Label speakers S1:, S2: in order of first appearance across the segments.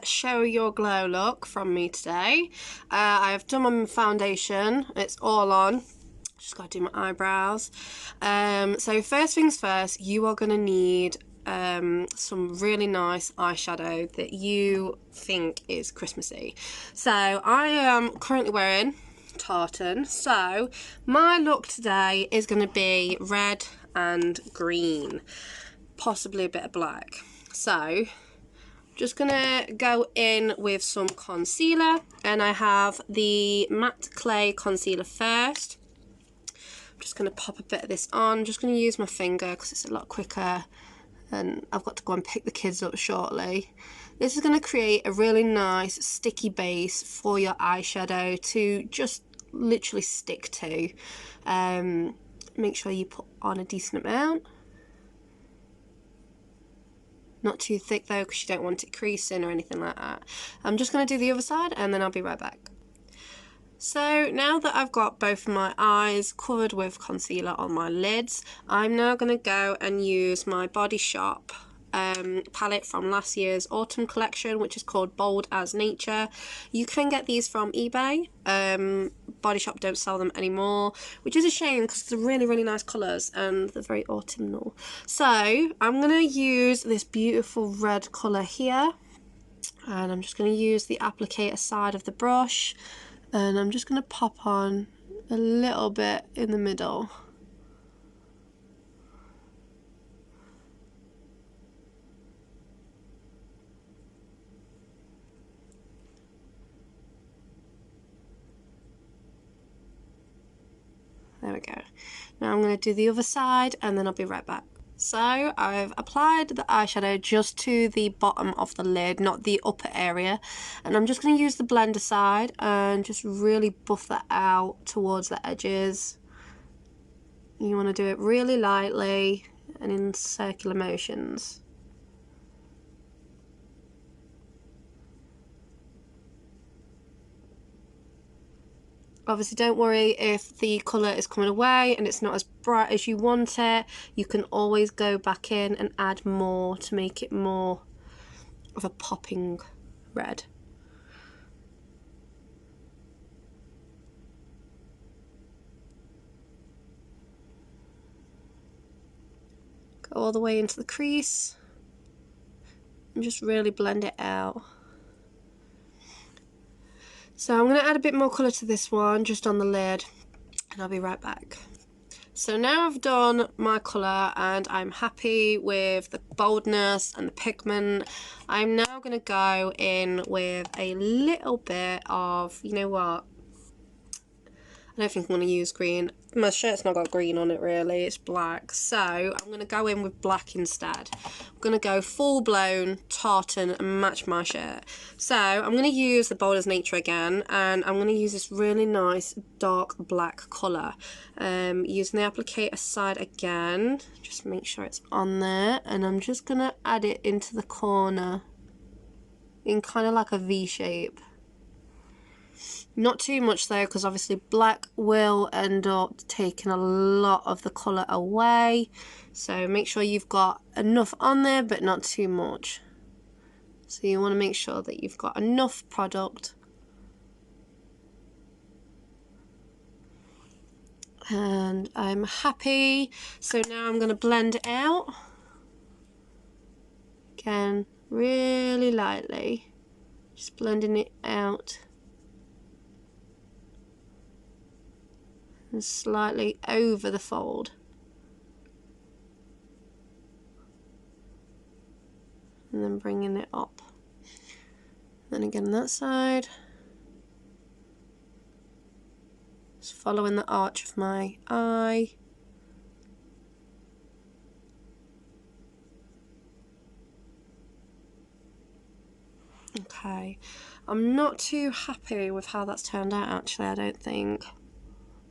S1: Show Your Glow look from me today. I've done my foundation, it's all on. Just got to do my eyebrows. So first things first, you are going to need some really nice eyeshadow that you think is Christmassy. So I am currently wearing Tartan. So my look today is going to be red and green, possibly a bit of black. So just gonna go in with some concealer, and I have the matte clay concealer first. I'm just gonna pop a bit of this on. Just gonna use my finger because it's a lot quicker, and I've got to go and pick the kids up shortly. This is gonna create a really nice sticky base for your eyeshadow to just literally stick to. Make sure you put on a decent amount. Not too thick though, because you don't want it creasing or anything like that. I'm just going to do the other side and then I'll be right back. So now that I've got both of my eyes covered with concealer on my lids, I'm now going to go and use my Body Shop palette from last year's autumn collection, which is called Bold as Nature. You can get these from eBay. Body Shop don't sell them anymore, which is a shame because they're really nice colours and they're very autumnal. So I'm going to use this beautiful red colour here, and I'm just going to use the applicator side of the brush, and I'm just going to pop on a little bit in the middle. There we go. Now I'm going to do the other side and then I'll be right back. So I've applied the eyeshadow just to the bottom of the lid, not the upper area. And I'm just going to use the blender side and just really buff that out towards the edges. You want to do it really lightly and in circular motions. Obviously don't worry if the colour is coming away and it's not as bright as you want it. You can always go back in and add more to make it more of a popping red. Go all the way into the crease and just really blend it out. So I'm going to add a bit more colour to this one, just on the lid, and I'll be right back. So now I've done my colour and I'm happy with the boldness and the pigment. I'm now going to go in with a little bit of, you know what, I don't think I'm going to use green. My shirt's not got green on it really, it's black. So I'm going to go in with black instead. I'm going to go full blown tartan and match my shirt. So I'm going to use the Bold as Nature again, and I'm going to use this really nice dark black colour. Using the applicator side again, just make sure it's on there, and I'm just going to add it into the corner in kind of like a V shape. Not too much though, because obviously black will end up taking a lot of the colour away. So make sure you've got enough on there, but not too much. So you want to make sure that you've got enough product. And I'm happy. So now I'm going to blend it out. Again, really lightly. Just blending it out. And slightly over the fold. And then bringing it up. Then again that side. Just following the arch of my eye. Okay, I'm not too happy with how that's turned out actually, I don't think.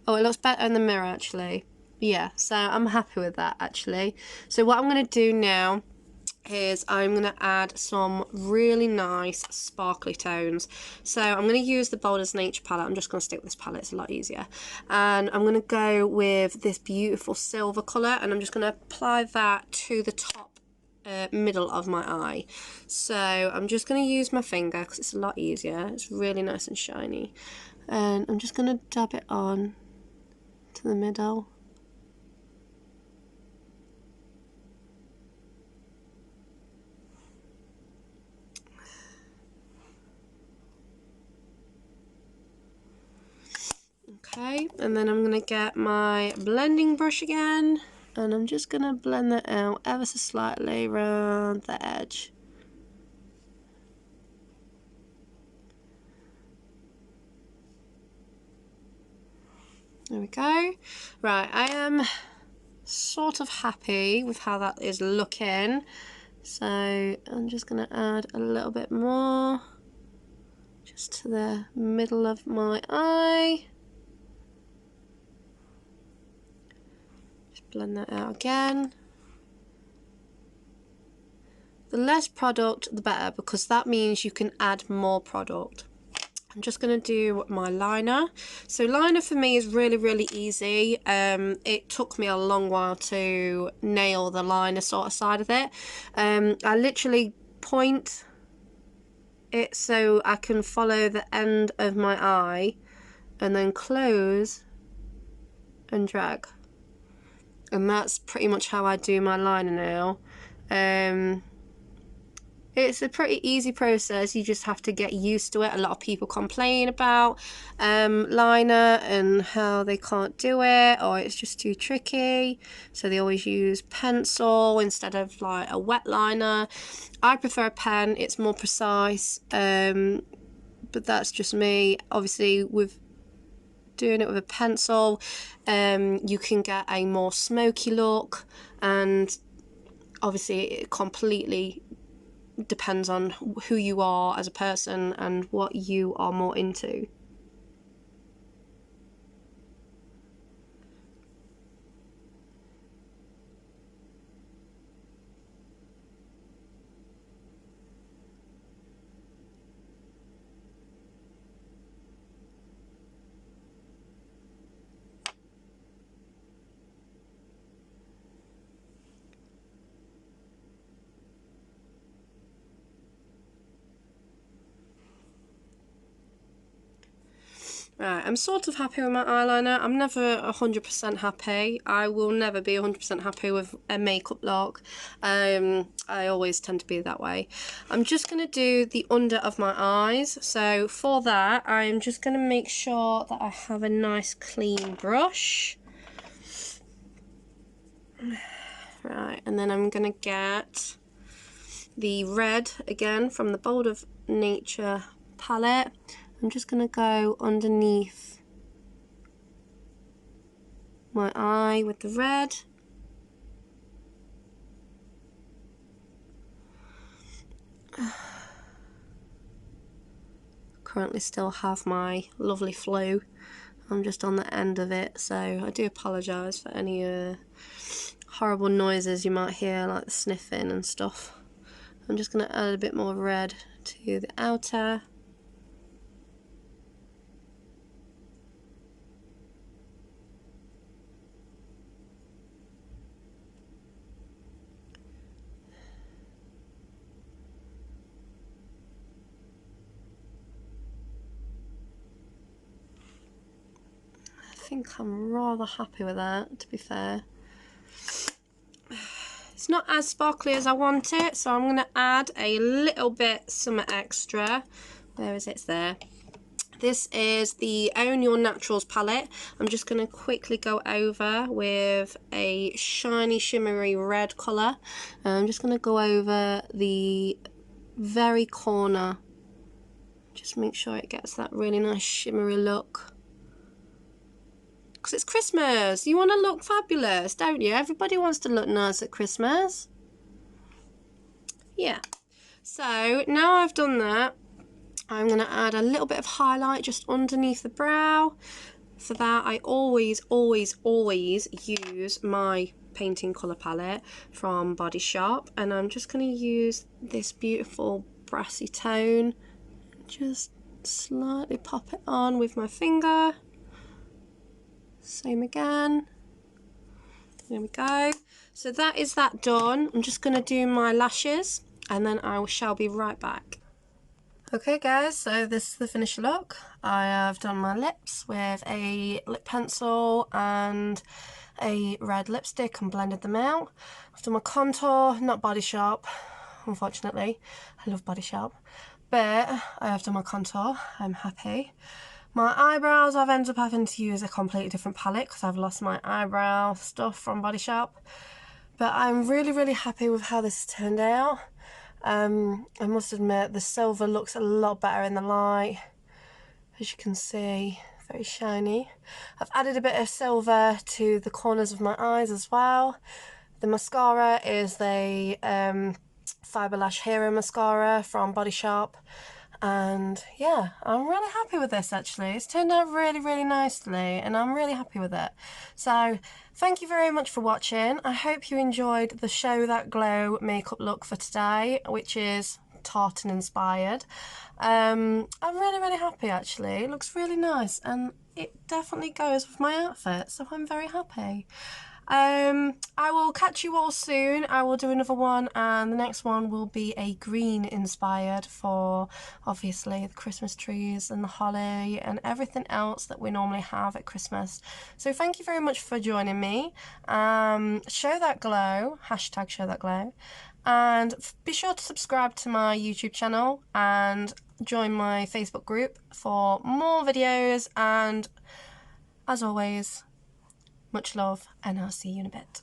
S1: Oh, it looks better in the mirror actually. Yeah, so I'm happy with that actually. So what I'm going to do now is I'm going to add some really nice sparkly tones. So I'm going to use the Bold as Nature palette. I'm just going to stick with this palette, it's a lot easier. And I'm going to go with this beautiful silver colour, and I'm just going to apply that to the top middle of my eye. So I'm just going to use my finger because it's a lot easier. It's really nice and shiny. And I'm just going to dab it on to the middle. Okay, and then I'm going to get my blending brush again, and I'm just going to blend that out ever so slightly around the edge. There we go. Right, I am sort of happy with how that is looking, so I'm just going to add a little bit more just to the middle of my eye. Just blend that out again. The less product the better, because that means you can add more product. I'm just going to do my liner. So liner for me is really, really easy. It took me a long while to nail the liner sort of side of it. I literally point it so I can follow the end of my eye and then close and drag. And that's pretty much how I do my liner now. It's a pretty easy process. You just have to get used to it. A lot of people complain about liner and how they can't do it, or it's just too tricky, so they always use pencil instead of like a wet liner. I prefer a pen, it's more precise, but that's just me. Obviously with doing it with a pencil, you can get a more smoky look, and obviously it completely depends on who you are as a person and what you are more into. Right, I'm sort of happy with my eyeliner. I'm never 100% happy. I will never be 100% happy with a makeup look. I always tend to be that way. I'm just going to do the under of my eyes. So for that, I'm just going to make sure that I have a nice clean brush. Right, and then I'm going to get the red again from the Bold of Nature palette. I'm just going to go underneath my eye with the red. Currently still have my lovely flu. I'm just on the end of it, so I do apologise for any horrible noises you might hear, like the sniffing and stuff. I'm just going to add a bit more red to the outer. I think I'm rather happy with that, to be fair. It's not as sparkly as I want it, so I'm going to add a little bit some extra. Where is it? It's there. This is the Own Your Naturals palette. I'm just going to quickly go over with a shiny shimmery red colour. I'm just going to go over the very corner. Just make sure it gets that really nice shimmery look. Because it's Christmas. You want to look fabulous, don't you? Everybody wants to look nice at Christmas. Yeah. So now I've done that, I'm going to add a little bit of highlight just underneath the brow. For that, I always use my painting colour palette from Body Shop, and I'm just going to use this beautiful brassy tone. Just slightly pop it on with my finger. Same again. There we go. So that is that done. I'm just going to do my lashes and then I shall be right back. Okay guys, so this is the finished look. I have done my lips with a lip pencil and a red lipstick and blended them out. I've done my contour, not Body Shop, unfortunately. I love Body Shop. But I have done my contour, I'm happy. My eyebrows, I've ended up having to use a completely different palette because I've lost my eyebrow stuff from Body Shop. But I'm really, really happy with how this turned out. I must admit the silver looks a lot better in the light. As you can see, very shiny. I've added a bit of silver to the corners of my eyes as well. The mascara is the Fibre Lash Hero mascara from Body Shop. And yeah, I'm really happy with this actually. It's turned out really, really nicely and I'm really happy with it. So thank you very much for watching. I hope you enjoyed the Show That Glow makeup look for today, which is tartan inspired. I'm really, really happy actually. It looks really nice and it definitely goes with my outfit, so I'm very happy. I will catch you all soon. I will do another one and the next one will be a green inspired for obviously the Christmas trees and the holly and everything else that we normally have at Christmas. So thank you very much for joining me. Show That Glow, hashtag Show That Glow, and be sure to subscribe to my YouTube channel and join my Facebook group for more videos, and as always, much love, and I'll see you in a bit.